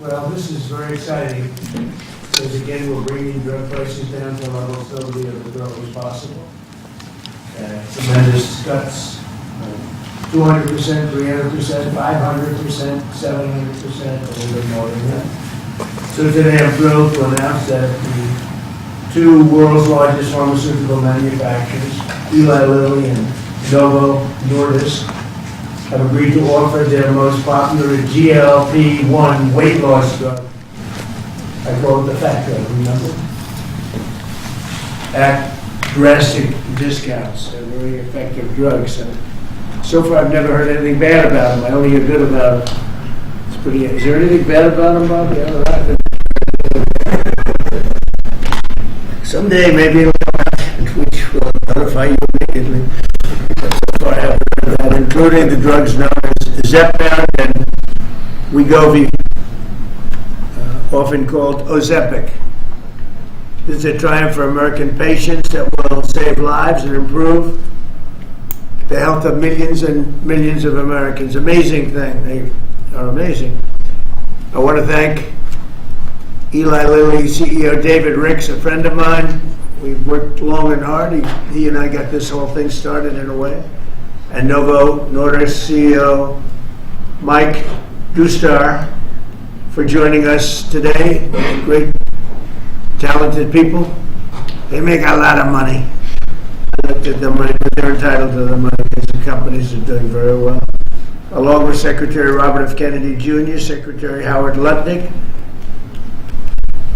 Well, this is very exciting, because again, we're bringing drug prices down to levels that we ever thought was possible. Tremendous cuts, 200%, 300%, 500%, 700%, a little bit more than that. So today I'm thrilled to announce that the two world's largest pharmaceutical manufacturers, Eli Lilly and Novo Nordisk, have agreed to offer their most popular GLP-1 weight loss drug. I call it the fat drug, remember? At drastic discounts. They're very effective drugs. So far, I've never heard anything bad about them. I only hear good about them. It's pretty. Is there anything bad about them, Bob? Yeah, someday, maybe it'll come out, which will notify you immediately. So far, I haven't heard that, including the drugs known as Zepbound and Wegovy, often called Ozempic. This is a triumph for American patients that will save lives and improve the health of millions and millions of Americans. Amazing thing. They are amazing. I want to thank Eli Lilly CEO David Ricks, a friend of mine. We've worked long and hard. He and I got this whole thing started in a way. And Novo Nordisk CEO Mike Dustar for joining us today. Great, talented people. They make a lot of money. I looked at the money, but they're entitled to the money because the companies are doing very well. Along with Secretary Robert F. Kennedy Jr., Secretary Howard Lutnick.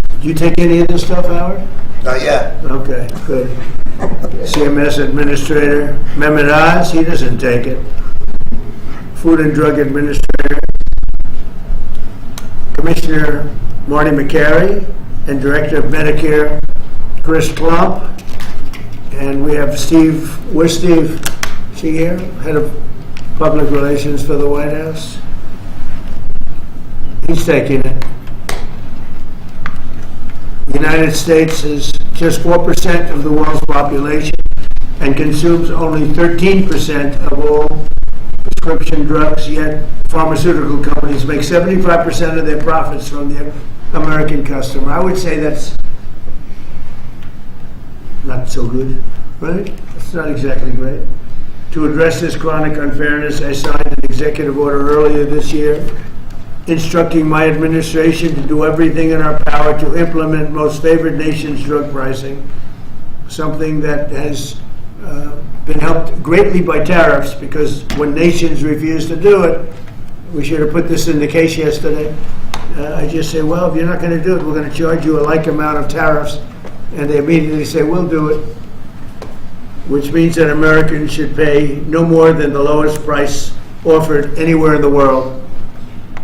Did you take any of this stuff, Howard? Not yet. Okay, good. CMS Administrator Mehmet Oz, he doesn't take it. Food and Drug Administrator Commissioner Marty McCary, and Director of Medicare Chris Plump. And we have Steve. Where's Steve? Is he here? Head of Public Relations for the White House. He's taking it. The United States is just 4% of the world's population and consumes only 13% of all prescription drugs, yet pharmaceutical companies make 75% of their profits from the American customer. I would say that's not so good, right? It's not exactly great. To address this chronic unfairness, I signed an executive order earlier this year instructing my administration to do everything in our power to implement most favored nations drug pricing, something that has been helped greatly by tariffs, because when nations refuse to do it, we should have put this in the case yesterday. I just say, well, if you're not going to do it, we're going to charge you a like amount of tariffs. And they immediately say, we'll do it, which means that Americans should pay no more than the lowest price offered anywhere in the world.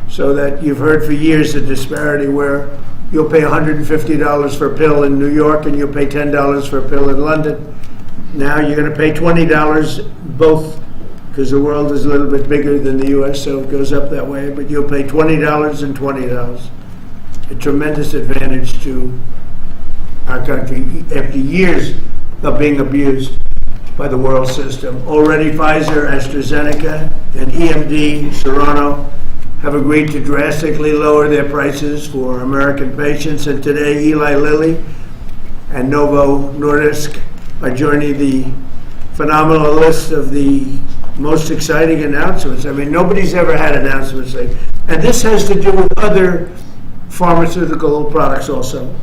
So that you've heard for years the disparity where you'll pay $150 for a pill in New York and you'll pay $10 for a pill in London. Now you're going to pay $20 both, because the world is a little bit bigger than the U.S., so it goes up that way, but you'll pay $20 and $20. A tremendous advantage to our country after years of being abused by the world system. Already Pfizer, AstraZeneca, and EMD, Serrano, have agreed to drastically lower their prices for American patients, and today Eli Lilly and Novo Nordisk are joining the phenomenal list of the most exciting announcements. I mean, nobody's ever had announcements like, and this has to do with other pharmaceutical products also.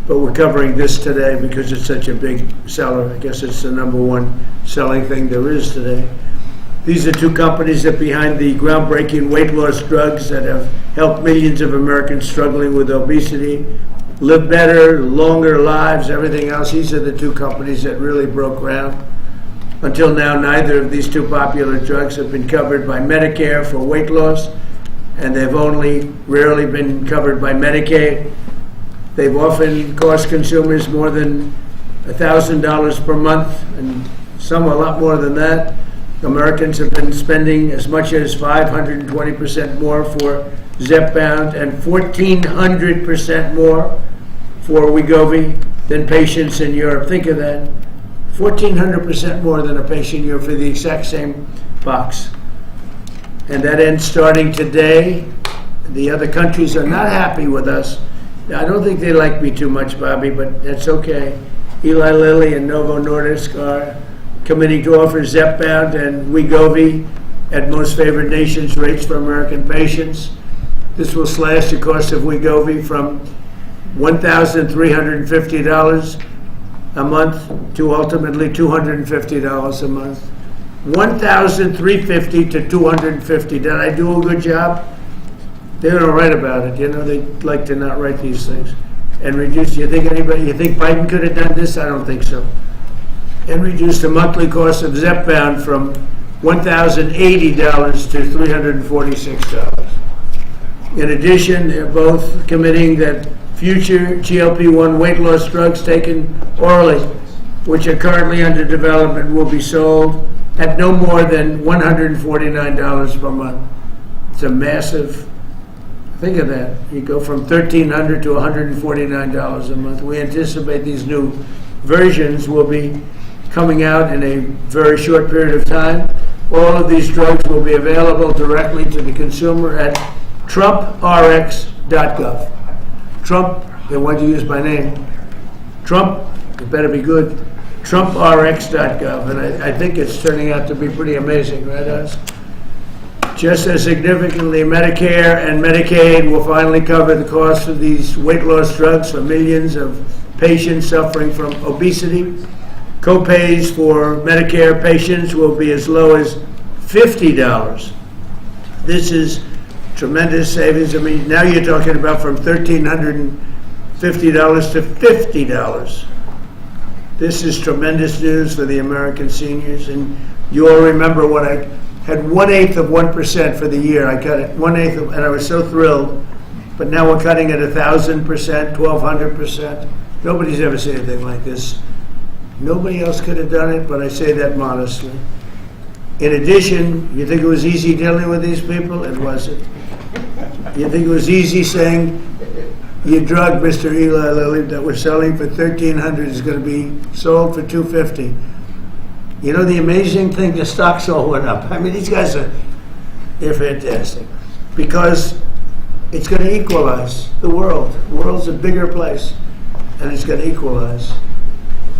But we're covering this today because it's such a big seller. I guess it's the number one selling thing there is today. These are two companies that are behind the groundbreaking weight loss drugs that have helped millions of Americans struggling with obesity live better, longer lives, everything else. These are the two companies that really broke ground. Until now, neither of these two popular drugs have been covered by Medicare for weight loss, and they've only rarely been covered by Medicaid. They've often cost consumers more than $1,000 per month, and some a lot more than that. Americans have been spending as much as 520% more for Zepbound and 1,400% more for Wegovy than patients in Europe. Think of that. 1,400% more than a patient in Europe for the exact same box. And that ends starting today. The other countries are not happy with us. I don't think they like me too much, Bobby, but that's okay. Eli Lilly and Novo Nordisk are committing to offer Zepbound and Wegovy at most favored nations rates for American patients. This will slash the cost of Wegovy from $1,350 a month to ultimately $250 a month. $1,350 to $250. Did I do a good job? They don't write about it. You know, they like to not write these things. And reduce, you think Biden could have done this? I don't think so. And reduce the monthly cost of Zepbound from $1,080 to $346. In addition, they're both committing that future GLP-1 weight loss drugs taken orally, which are currently under development, will be sold at no more than $149 per month. It's a massive, think of that. You go from $1,300 to $149 a month. We anticipate these new versions will be coming out in a very short period of time. All of these drugs will be available directly to the consumer at TrumpRx.gov. Trump, they want to use my name. Trump, it better be good. TrumpRx.gov. And I think it's turning out to be pretty amazing, right, us? Just as significantly, Medicare and Medicaid will finally cover the cost of these weight loss drugs for millions of patients suffering from obesity. Co-pays for Medicare patients will be as low as $50. This is tremendous savings. I mean, now you're talking about from $1,350 to $50. This is tremendous news for the American seniors. And you all remember what I had 1/8 of 1% for the year. I cut it 1/8 of, and I was so thrilled. But now we're cutting it 1,000%, 1,200%. Nobody's ever said anything like this. Nobody else could have done it, but I say that modestly. In addition, you think it was easy dealing with these people? It wasn't. You think it was easy saying your drug, Mr. Eli Lilly, that we're selling for $1,300 is going to be sold for $250. You know the amazing thing, the stocks all went up. I mean, these guys they're fantastic. Because it's going to equalize the world. The world's a bigger place, and it's going to equalize.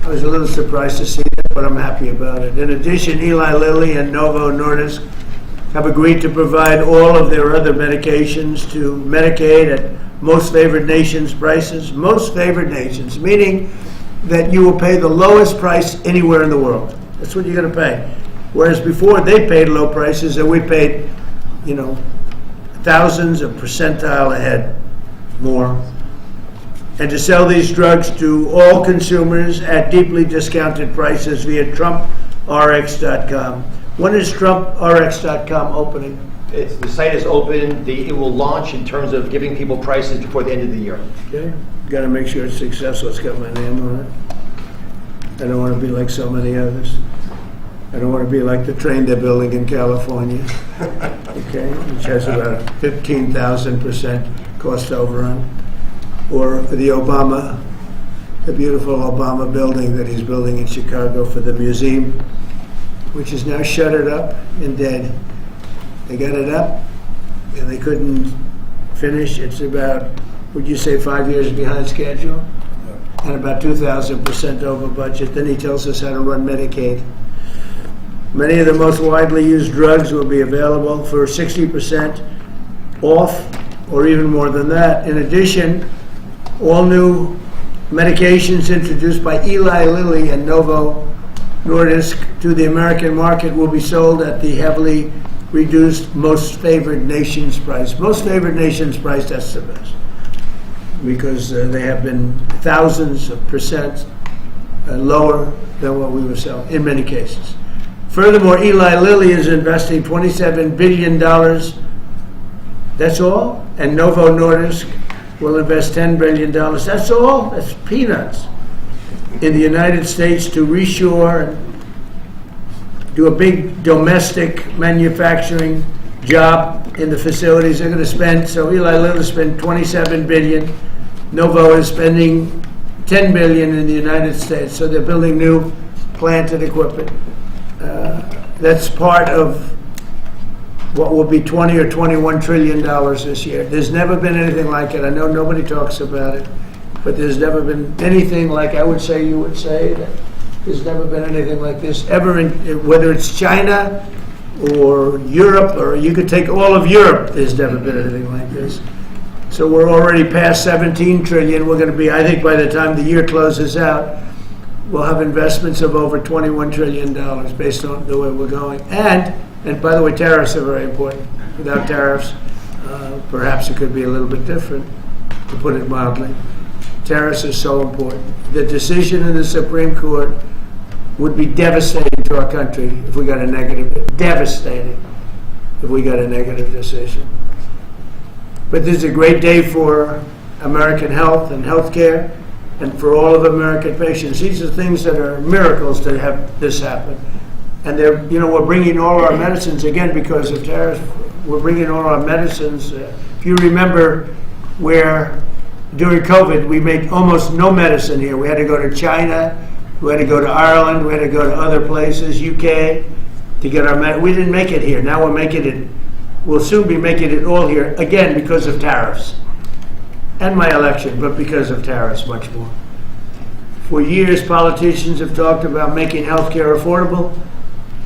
I was a little surprised to see it, but I'm happy about it. In addition, Eli Lilly and Novo Nordisk have agreed to provide all of their other medications to Medicaid at most favored nations prices. Most favored nations, meaning that you will pay the lowest price anywhere in the world. That's what you're going to pay. Whereas before they paid low prices and we paid, thousands of percentile ahead more. And to sell these drugs to all consumers at deeply discounted prices via TrumpRx.com. When is TrumpRx.com opening? The site is open. It will launch in terms of giving people prices before the end of the year. Okay. Got to make sure it's successful. It's got my name on it. I don't want to be like so many others. I don't want to be like the train they're building in California, okay, which has about a 15,000% cost overrun. Or the beautiful Obama building that he's building in Chicago for the museum, which is now shuttered up and dead. They got it up, and they couldn't finish. It's about, would you say, 5 years behind schedule? And about 2,000% over budget. Then he tells us how to run Medicaid. Many of the most widely used drugs will be available for 60% off, or even more than that. In addition, all new medications introduced by Eli Lilly and Novo Nordisk to the American market will be sold at the heavily reduced most favored nations price. Most favored nations price, that's the best. Because they have been thousands of percent lower than what we were selling in many cases. Furthermore, Eli Lilly is investing $27 billion. That's all? And Novo Nordisk will invest $10 billion. That's all? That's peanuts. In the United States to reshore and do a big domestic manufacturing job in the facilities. They're going to spend, so Eli Lilly spent $27 billion. Novo is spending $10 billion in the United States. So they're building new plant and equipment. That's part of what will be 20 or 21 trillion dollars this year. There's never been anything like it. I know nobody talks about it, but there's never been anything like, I would say, you would say, that there's never been anything like this ever, whether it's China or Europe, or you could take all of Europe, there's never been anything like this. So we're already past 17 trillion. We're going to be, I think by the time the year closes out, we'll have investments of over $21 trillion based on the way we're going. And by the way, tariffs are very important. Without tariffs, perhaps it could be a little bit different, to put it mildly. Tariffs are so important. The decision in the Supreme Court would be devastating to our country if we got a negative, devastating if we got a negative decision. But this is a great day for American health and healthcare, and for all of American patients. These are things that are miracles to have this happen. And they're, we're bringing all our medicines, again, because of tariffs, we're bringing all our medicines. If you remember where during COVID, we made almost no medicine here. We had to go to China, we had to go to Ireland, we had to go to other places, UK, to get our medicine. We didn't make it here. Now we're making it, we'll soon be making it all here, again, because of tariffs. And my election, but because of tariffs much more. For years, politicians have talked about making healthcare affordable,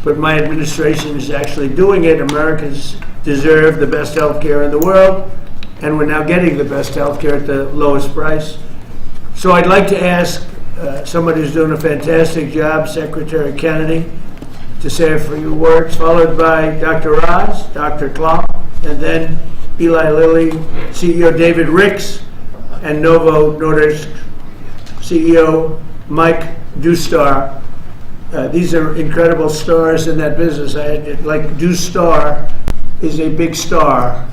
but my administration is actually doing it. Americans deserve the best healthcare in the world, and we're now getting the best healthcare at the lowest price. So I'd like to ask somebody who's doing a fantastic job, Secretary Kennedy, to say a few words, followed by Dr. Oz, Dr. Klump, and then Eli Lilly, CEO David Ricks, and Novo Nordisk CEO Mike Dustar. These are incredible stars in that business. Like Dustar is a big star.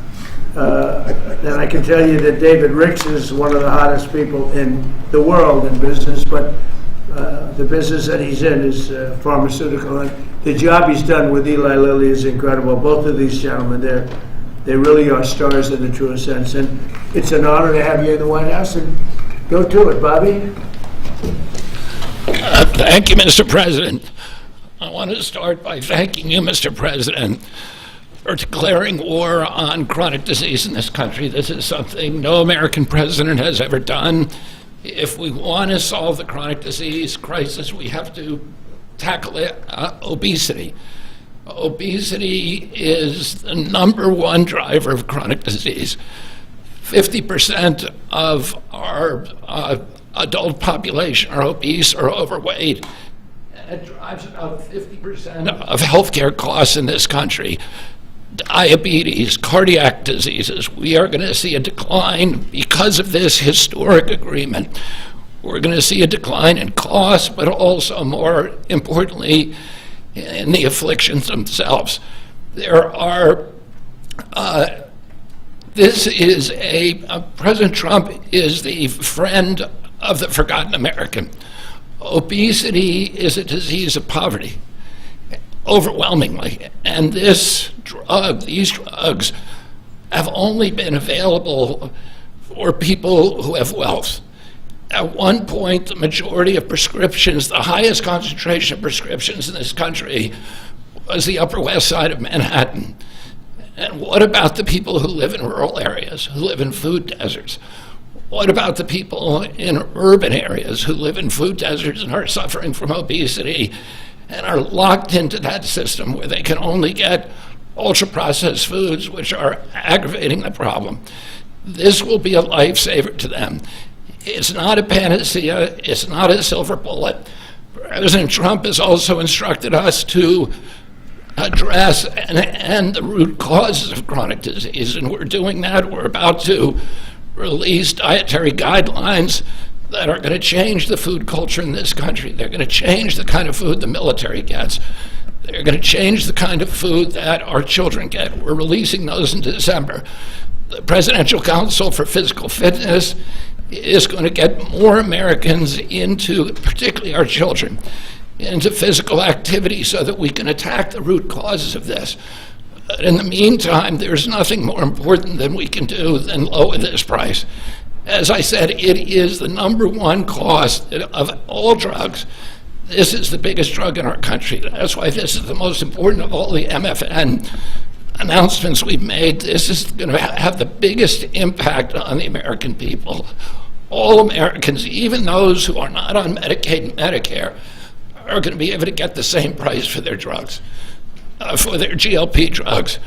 And I can tell you that David Ricks is one of the hottest people in the world in business, but the business that he's in is pharmaceutical. And the job he's done with Eli Lilly is incredible. Both of these gentlemen, they really are stars in the truest sense. And it's an honor to have you in the White House. And go to it, Bobby. Thank you, Mr. President. I want to start by thanking you, Mr. President, for declaring war on chronic disease in this country. This is something no American president has ever done. If we want to solve the chronic disease crisis, we have to tackle it, obesity. Obesity is the #1 driver of chronic disease. 50% of our adult population are obese or overweight. And it drives about 50% of healthcare costs in this country. Diabetes, cardiac diseases, we are going to see a decline because of this historic agreement. We're going to see a decline in costs, but also, more importantly, in the afflictions themselves. President Trump is the friend of the forgotten American. Obesity is a disease of poverty, overwhelmingly. And these drugs have only been available for people who have wealth. At one point, the majority of prescriptions, the highest concentration of prescriptions in this country, was the Upper West Side of Manhattan. And what about the people who live in rural areas, who live in food deserts? What about the people in urban areas who live in food deserts and are suffering from obesity and are locked into that system where they can only get ultra-processed foods, which are aggravating the problem? This will be a lifesaver to them. It's not a panacea. It's not a silver bullet. President Trump has also instructed us to address and end the root causes of chronic disease, and we're doing that. We're about to release dietary guidelines that are going to change the food culture in this country. They're going to change the kind of food the military gets. They're going to change the kind of food that our children get. We're releasing those in December. The Presidential Council for Physical Fitness is going to get more Americans into, particularly our children, into physical activity so that we can attack the root causes of this. But in the meantime, there's nothing more important than we can do than lower this price. As I said, it is the #1 cost of all drugs. This is the biggest drug in our country. That's why this is the most important of all the MFN announcements we've made, this is going to have the biggest impact on the American people. All Americans, even those who are not on Medicaid and Medicare, are going to be able to get the same price for their drugs, for their GLP drugs.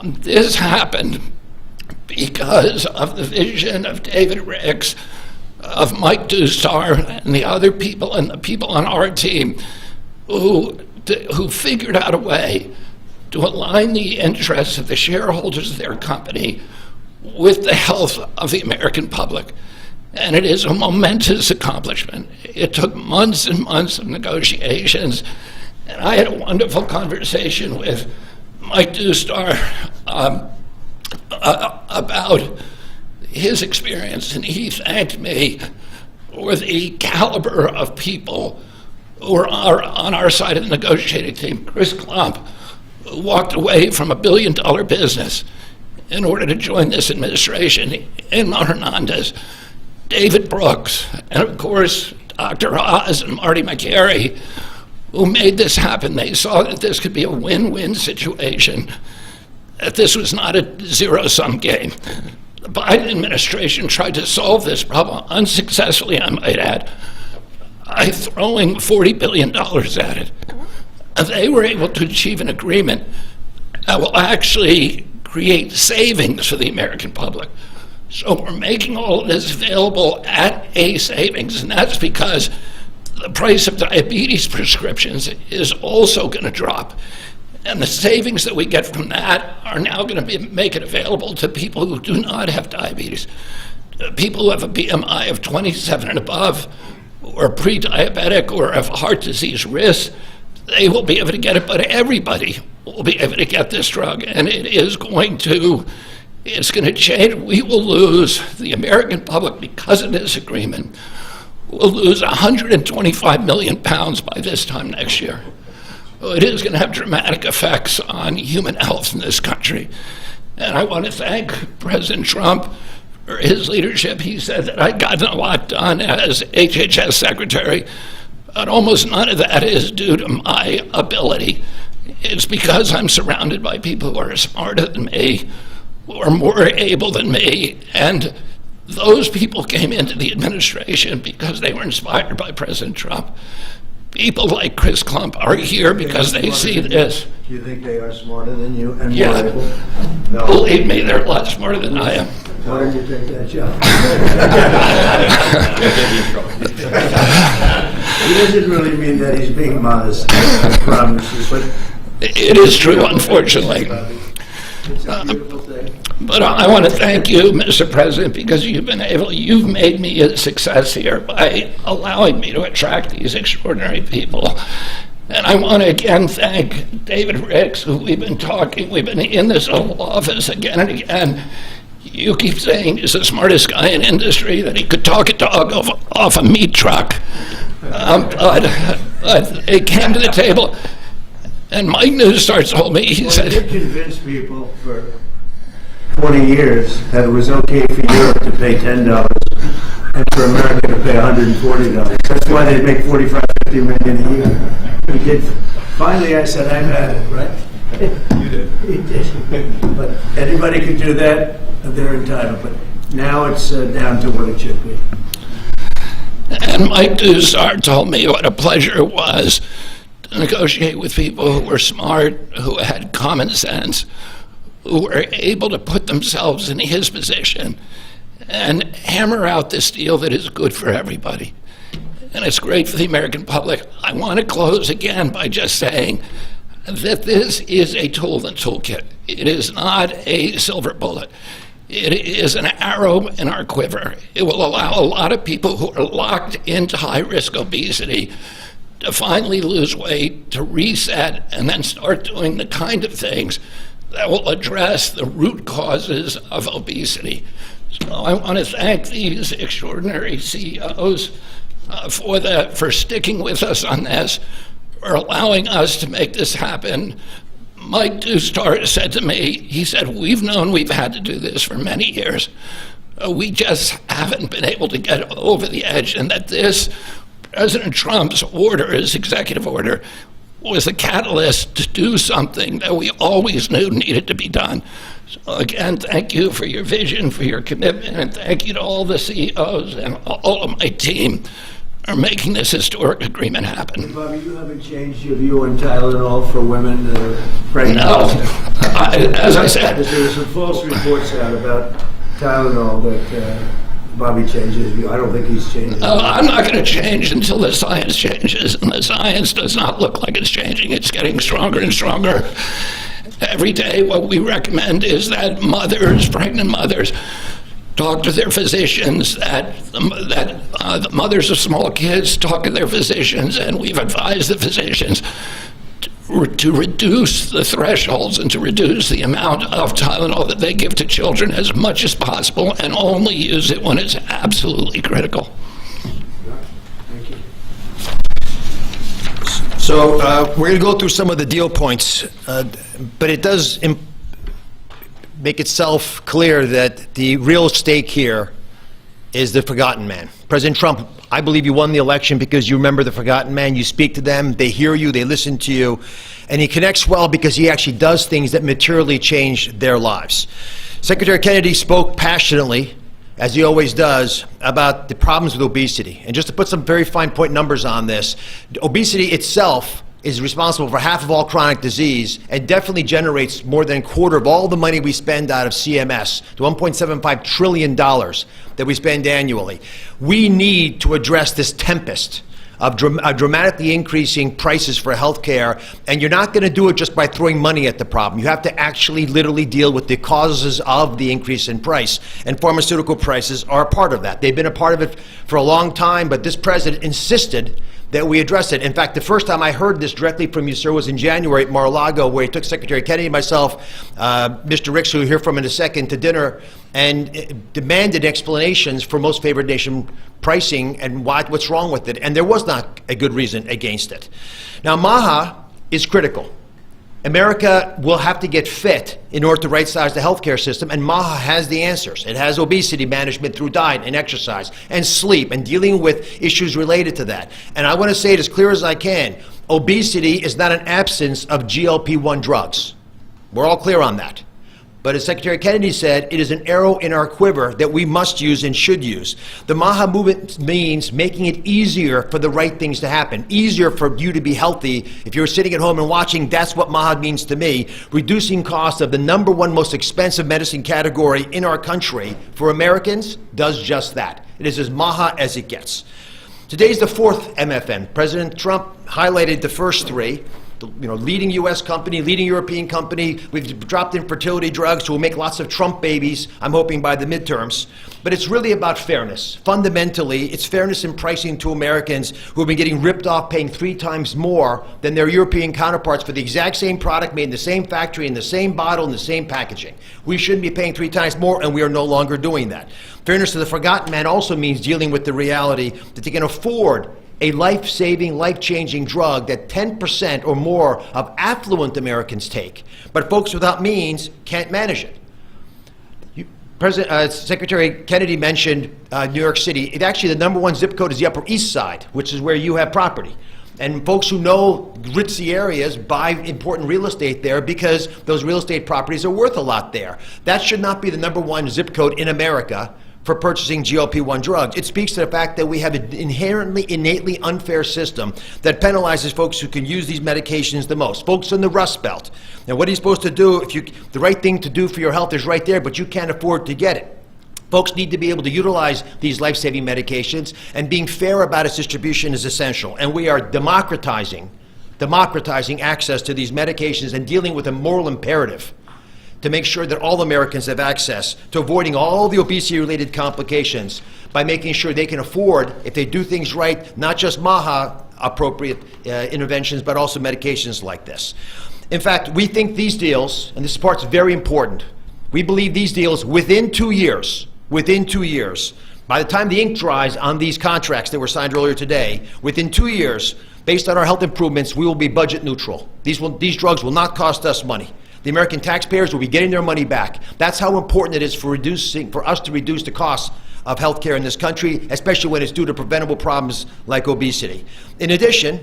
This happened because of the vision of David Ricks, of Mike Dustar, and the other people, and the people on our team who figured out a way to align the interests of the shareholders of their company with the health of the American public. And it is a momentous accomplishment. It took months and months of negotiations, and I had a wonderful conversation with Mike Dustar about his experience, and he thanked me for the caliber of people who are on our side of the negotiating team. Chris Klump, who walked away from $1 billion business in order to join this administration, Emma Hernandez, David Brooks, and of course, Dr. Oz and Marty McCary, who made this happen. They saw that this could be a win-win situation, that this was not a zero-sum game. The Biden administration tried to solve this problem unsuccessfully, I might add, by throwing $40 billion at it. And they were able to achieve an agreement that will actually create savings for the American public. So we're making all of this available at a savings, and that's because the price of diabetes prescriptions is also going to drop. And the savings that we get from that are now going to make it available to people who do not have diabetes, people who have a BMI of 27 and above, or pre-diabetic, or have heart disease risk. They will be able to get it, but everybody will be able to get this drug, and it's going to change. We will lose, the American public, because of this agreement, will lose 125 million pounds by this time next year. It is going to have dramatic effects on human health in this country. And I want to thank President Trump for his leadership. He said that I'd gotten a lot done as HHS Secretary, but almost none of that is due to my ability. It's because I'm surrounded by people who are smarter than me, who are more able than me, and those people came into the administration because they were inspired by President Trump. People like Chris Klump are here because they see this. Do you think they are smarter than you and Yeah. more able? No. Believe me, they're a lot smarter than I am. Why did you take that job? He doesn't really mean that he's being modest, I promise you, but It is true, unfortunately. it's a beautiful thing. But I want to thank you, Mr. President, because you've made me a success here by allowing me to attract these extraordinary people. And I want to again thank David Ricks, who we've been in this Oval Office again and again. You keep saying he's the smartest guy in industry, that he could talk a dog off a meat truck. But it came to the table, and Mike Newstar told me, he said, Well, you convinced people for 20 years that it was okay for Europe to pay $10 and for America to pay $140. That's why they make 45, 50 million a year. He did. Finally, I said, I've had it, right? You did. He did. But anybody could do that, they're entitled. But now it's down to what it should be. and Mike Dusar told me what a pleasure it was to negotiate with people who were smart, who had common sense, who were able to put themselves in his position and hammer out this deal that is good for everybody. And it's great for the American public. I want to close again by just saying that this is a tool in the toolkit. It is not a silver bullet. It is an arrow in our quiver. It will allow a lot of people who are locked into high-risk obesity to finally lose weight, to reset, and then start doing the kind of things that will address the root causes of obesity. So I want to thank these extraordinary CEOs for sticking with us on this, for allowing us to make this happen. Mike Dustar said to me, he said, we've known we've had to do this for many years. We just haven't been able to get over the edge, and that this, President Trump's order, his executive order, was a catalyst to do something that we always knew needed to be done. So again, thank you for your vision, for your commitment, and thank you to all the CEOs and all of my team for making this historic agreement happen. Bobby, you haven't changed your view on Tylenol for women that are pregnant? No, as I said, There were some false reports out about Tylenol that Bobby changed his view. I don't think he's changed. I'm not going to change until the science changes, and the science does not look like it's changing. It's getting stronger and stronger. Every day, what we recommend is that mothers, pregnant mothers, talk to their physicians, that the mothers of small kids talk to their physicians, and we've advised the physicians to reduce the thresholds and to reduce the amount of Tylenol that they give to children as much as possible, and only use it when it's absolutely critical. Thank you. So we're going to go through some of the deal points, but it does make itself clear that the real stake here is the forgotten man. President Trump, I believe you won the election because you remember the forgotten man. You speak to them, they hear you, they listen to you, and he connects well because he actually does things that materially change their lives. Secretary Kennedy spoke passionately, as he always does, about the problems with obesity. And just to put some very fine point numbers on this, obesity itself is responsible for half of all chronic disease and definitely generates more than a quarter of all the money we spend out of CMS, the $1.75 trillion that we spend annually. We need to address this tempest of dramatically increasing prices for health care, and you're not going to do it just by throwing money at the problem. You have to actually literally deal with the causes of the increase in price, and pharmaceutical prices are a part of that. They've been a part of it for a long time, but this president insisted that we address it. In fact, the first time I heard this directly from you, sir, was in January at Mar-a-Lago, where he took Secretary Kennedy and myself, Mr. Ricks, who you'll hear from in a second, to dinner, and demanded explanations for most favored nation pricing and what's wrong with it. And there was not a good reason against it. Now, MAHA is critical. America will have to get fit in order to right-size the healthcare system, and MAHA has the answers. It has obesity management through diet and exercise and sleep and dealing with issues related to that. And I want to say it as clear as I can, obesity is not an absence of GLP-1 drugs. We're all clear on that. But as Secretary Kennedy said, it is an arrow in our quiver that we must use and should use. The MAHA movement means making it easier for the right things to happen, easier for you to be healthy. If you're sitting at home and watching, that's what MAHA means to me. Reducing costs of the #1 most expensive medicine category in our country for Americans does just that. It is as MAHA as it gets. Today's the fourth MFN. President Trump highlighted the first three. Leading U.S. company, leading European company. We've dropped in fertility drugs, so we'll make lots of Trump babies, I'm hoping, by the midterms. But it's really about fairness. Fundamentally, it's fairness in pricing to Americans who have been getting ripped off, paying 3 times more than their European counterparts for the exact same product made in the same factory, in the same bottle, in the same packaging. We shouldn't be paying 3 times more, and we are no longer doing that. Fairness to the forgotten man also means dealing with the reality that they can afford a life-saving, life-changing drug that 10% or more of affluent Americans take, but folks without means can't manage it. Secretary Kennedy mentioned New York City. Actually, the #1 zip code is the Upper East Side, which is where you have property. And folks who know ritzy areas buy important real estate there because those real estate properties are worth a lot there. That should not be the #1 zip code in America for purchasing GLP-1 drugs. It speaks to the fact that we have an innately unfair system that penalizes folks who can use these medications the most, folks in the Rust Belt. Now, what are you supposed to do if the right thing to do for your health is right there, but you can't afford to get it? Folks need to be able to utilize these life-saving medications, and being fair about its distribution is essential. And we are democratizing access to these medications and dealing with a moral imperative to make sure that all Americans have access to avoiding all the obesity-related complications by making sure they can afford, if they do things right, not just MAHA-appropriate interventions, but also medications like this. In fact, we think these deals, and this part's very important, we believe these deals within 2 years, by the time the ink dries on these contracts that were signed earlier today, within 2 years, based on our health improvements, we will be budget neutral. These drugs will not cost us money. The American taxpayers will be getting their money back. That's how important it is for us to reduce the cost of health care in this country, especially when it's due to preventable problems like obesity. In addition,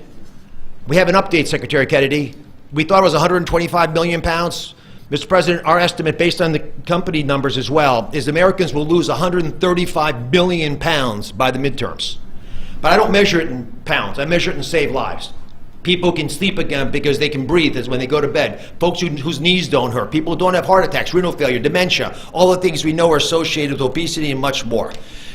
We have an update, Secretary Kennedy. We thought it was 125 million pounds. Mr. President, our estimate, based on the company numbers as well, is Americans will lose 135 billion pounds by the midterms. But I don't measure it in pounds. I measure it in saved lives. People can sleep again because they can breathe as when they go to bed. Folks whose knees don't hurt. People who don't have heart attacks, renal failure, dementia, all the things we know are associated with obesity and much more.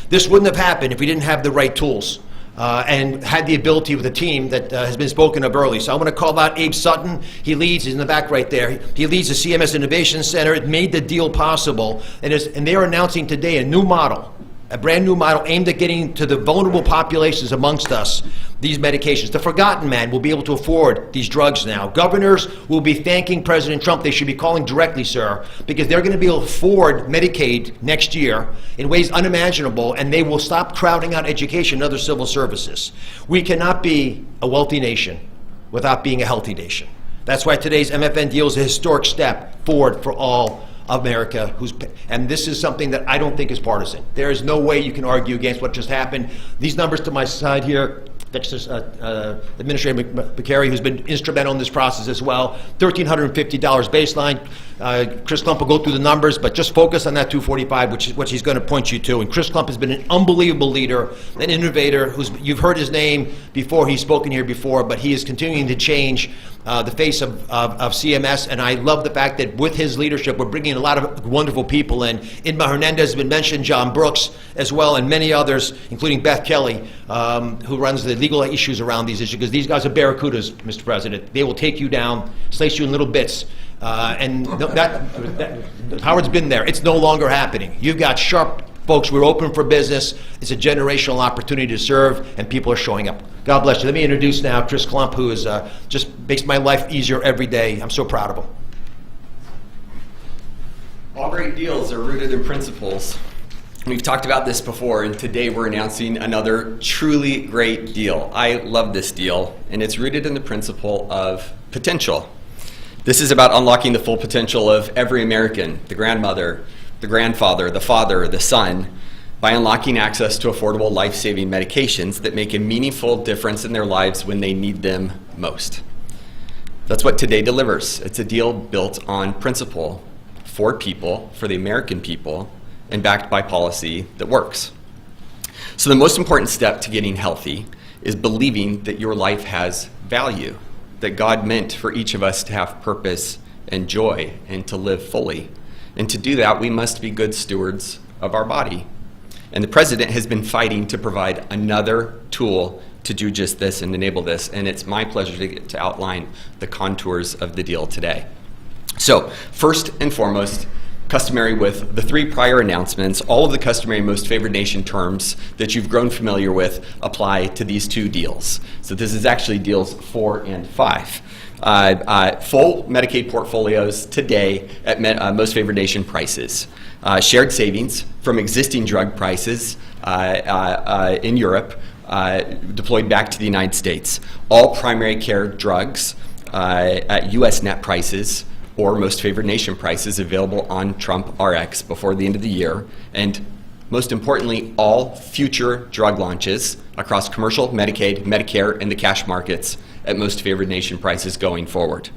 This wouldn't have happened if we didn't have the right tools and had the ability with a team that has been spoken of early. So I want to call out Abe Sutton. He's in the back right there. He leads the CMS Innovation Center. It made the deal possible. And they are announcing today a new model, a brand new model aimed at getting to the vulnerable populations amongst us these medications. The forgotten man will be able to afford these drugs now. Governors will be thanking President Trump. They should be calling directly, sir, because they're going to be able to afford Medicaid next year in ways unimaginable, and they will stop crowding out education and other civil services. We cannot be a wealthy nation without being a healthy nation. That's why today's MFN deal is a historic step forward for all America, and this is something that I don't think is partisan. There is no way you can argue against what just happened. These numbers to my side here, that's just Administrator McCary, who's been instrumental in this process as well. $1,350 baseline. Chris Klump will go through the numbers, but just focus on that 245, which is what he's going to point you to. And Chris Klump has been an unbelievable leader, an innovator. You've heard his name before. He's spoken here before, but he is continuing to change the face of CMS. And I love the fact that with his leadership, we're bringing a lot of wonderful people in. Inma Hernandez has been mentioned, John Brooks as well, and many others, including Beth Kelly, who runs the legal issues around these issues, because these guys are barracudas, Mr. President. They will take you down, slice you in little bits. And Howard's been there. It's no longer happening. You've got sharp folks. We're open for business. It's a generational opportunity to serve, and people are showing up. God bless you. Let me introduce now Chris Klump, who is just makes my life easier every day. I'm so proud of him. All great deals are rooted in principles. We've talked about this before, and today we're announcing another truly great deal. I love this deal, and it's rooted in the principle of potential. This is about unlocking the full potential of every American, the grandmother, the grandfather, the father, the son, by unlocking access to affordable life-saving medications that make a meaningful difference in their lives when they need them most. That's what today delivers. It's a deal built on principle for people, for the American people, and backed by policy that works. So the most important step to getting healthy is believing that your life has value, that God meant for each of us to have purpose and joy and to live fully. And to do that, we must be good stewards of our body. And the president has been fighting to provide another tool to do just this and enable this. And it's my pleasure to get to outline the contours of the deal today. So first and foremost, customary with the three prior announcements, all of the customary most favored nation terms that you've grown familiar with apply to these two deals. So this is actually deals 4 and 5. Full Medicaid portfolios today at most favored nation prices. Shared savings from existing drug prices in Europe deployed back to the United States. All primary care drugs at U.S. net prices or most favored nation prices available on TrumpRx before the end of the year. And most importantly, all future drug launches across commercial, Medicaid, Medicare, and the cash markets at most favored nation prices going forward.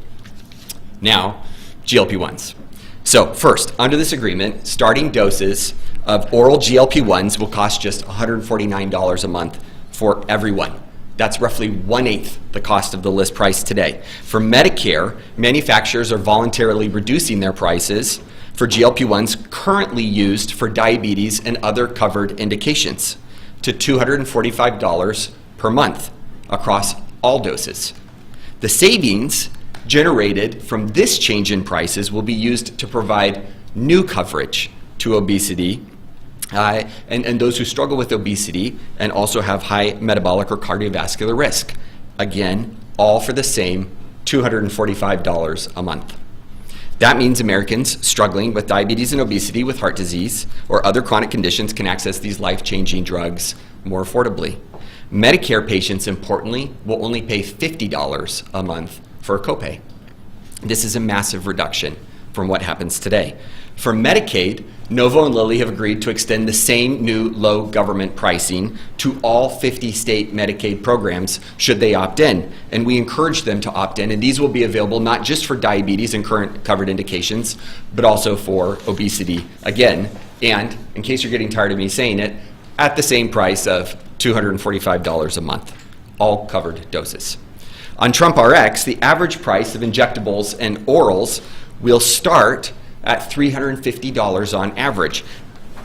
Now, GLP-1s. So first, under this agreement, starting doses of oral GLP-1s will cost just $149 a month for everyone. That's roughly 1/8 the cost of the list price today. For Medicare, manufacturers are voluntarily reducing their prices for GLP-1s currently used for diabetes and other covered indications to $245 per month across all doses. The savings generated from this change in prices will be used to provide new coverage to obesity and those who struggle with obesity and also have high metabolic or cardiovascular risk. Again, all for the same $245 a month. That means Americans struggling with diabetes and obesity, with heart disease, or other chronic conditions can access these life-changing drugs more affordably. Medicare patients, importantly, will only pay $50 a month for a copay. This is a massive reduction from what happens today. For Medicaid, Novo and Lilly have agreed to extend the same new low government pricing to all 50 state Medicaid programs should they opt in. And we encourage them to opt in, and these will be available not just for diabetes and current covered indications, but also for obesity again. And in case you're getting tired of me saying it, at the same price of $245 a month, all covered doses. On TrumpRx, the average price of injectables and orals will start at $350 on average.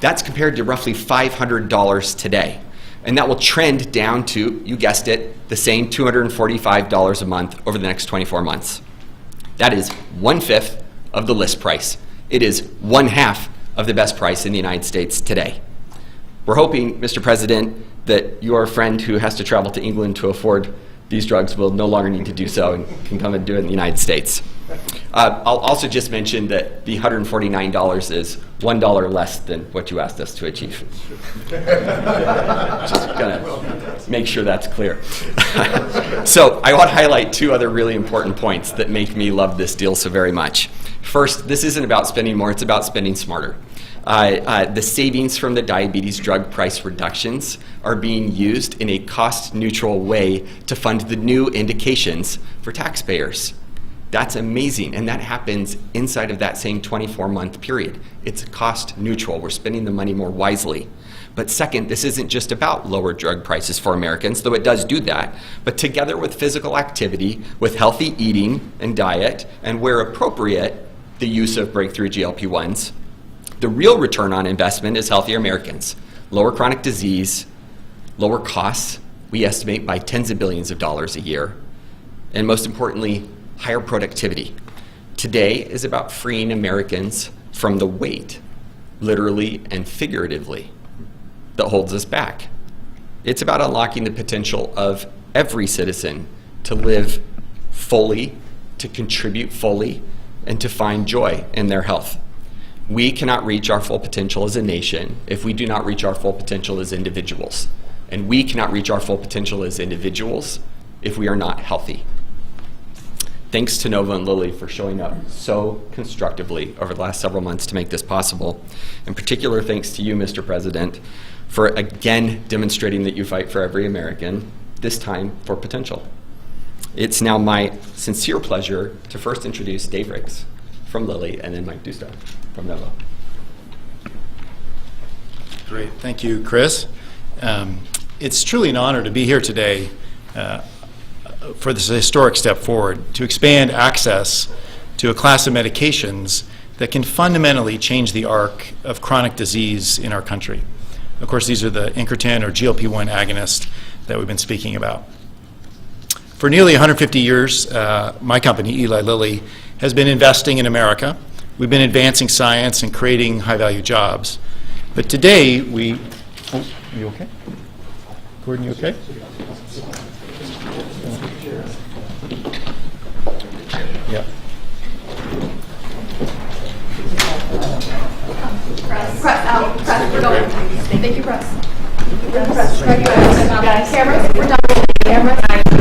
That's compared to roughly $500 today. And that will trend down to, you guessed it, the same $245 a month over the next 24 months. That is 1/5 of the list price. It is 1/2 of the best price in the United States today. We're hoping, Mr. President, that your friend who has to travel to England to afford these drugs will no longer need to do so and can come and do it in the United States. I'll also just mention that the $149 is $1 less than what you asked us to achieve. Just gonna make sure that's clear. So I want to highlight two other really important points that make me love this deal so very much. First, this isn't about spending more, it's about spending smarter. The savings from the diabetes drug price reductions are being used in a cost-neutral way to fund the new indications for taxpayers. That's amazing, and that happens inside of that same 24-month period. It's cost-neutral. We're spending the money more wisely. But second, this isn't just about lower drug prices for Americans, though it does do that, but together with physical activity, with healthy eating and diet, and where appropriate, the use of breakthrough GLP-1s, the real return on investment is healthier Americans, lower chronic disease, lower costs, we estimate by tens of billions of dollars a year, and most importantly, higher productivity. Today is about freeing Americans from the weight, literally and figuratively, that holds us back. It's about unlocking the potential of every citizen to live fully, to contribute fully, and to find joy in their health. We cannot reach our full potential as a nation if we do not reach our full potential as individuals. And we cannot reach our full potential as individuals if we are not healthy. Thanks to Novo and Lilly for showing up so constructively over the last several months to make this possible. In particular, thanks to you, Mr. President, for again demonstrating that you fight for every American, this time for potential. It's now my sincere pleasure to first introduce Dave Ricks from Lilly and then Mike Dusto from Novo. Great, thank you, Chris. It's truly an honor to be here today for this historic step forward to expand access to a class of medications that can fundamentally change the arc of chronic disease in our country. Of course, these are the incretin or GLP-1 agonists that we've been speaking about. For nearly 150 years, my company, Eli Lilly, has been investing in America. We've been advancing science and creating high-value jobs. But today, are you okay? Gordon, you okay? Yeah. Press, we're going. Thank you, press. Press. Cameras, we're done. Cameras.